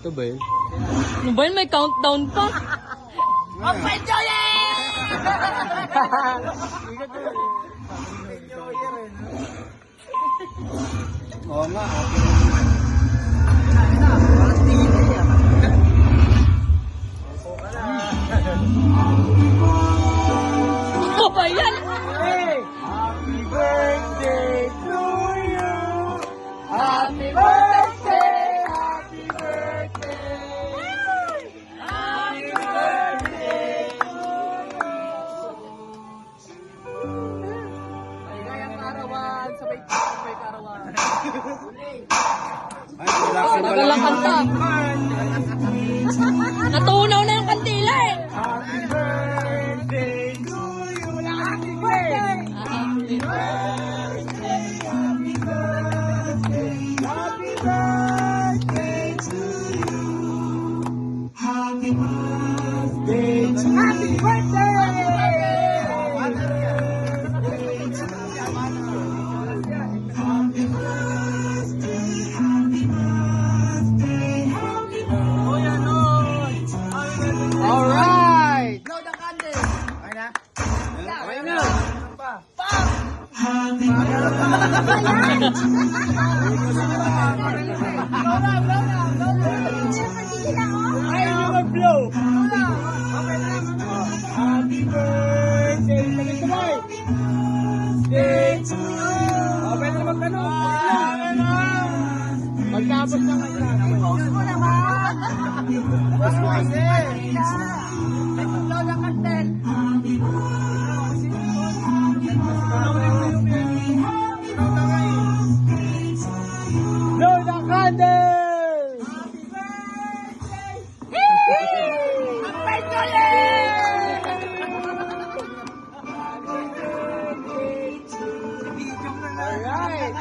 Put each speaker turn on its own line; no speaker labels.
Ito ba yun?
Ano ba yun? May countdown pa.
Open Joyen!
Oo nga.
Ano ba yan?
Happy birthday to you. Happy birthday. Happy birthday. Happy birthday to you.
Maligayang karawan, sabay karawan.
Ay, wala ka
Tagal lang kanta. Natunaw na yung kantila eh.
Happy birthday to you. Wala ka happy birthday.
Happy
birthday. Happy birthday. Happy birthday to you. Happy birthday to you. Happy birthday. Alright!
Blow the candle!
Okay na? Okay na! Ay, mag-blow! Happy birthday! Sabay-sabay! Day to you! Pwede na magtanong! Magtapos na kanya!
Post mo naman!
Tapos mo kasi!
Blow the candle!
Blow the candle!
Open Joyen!
Alright!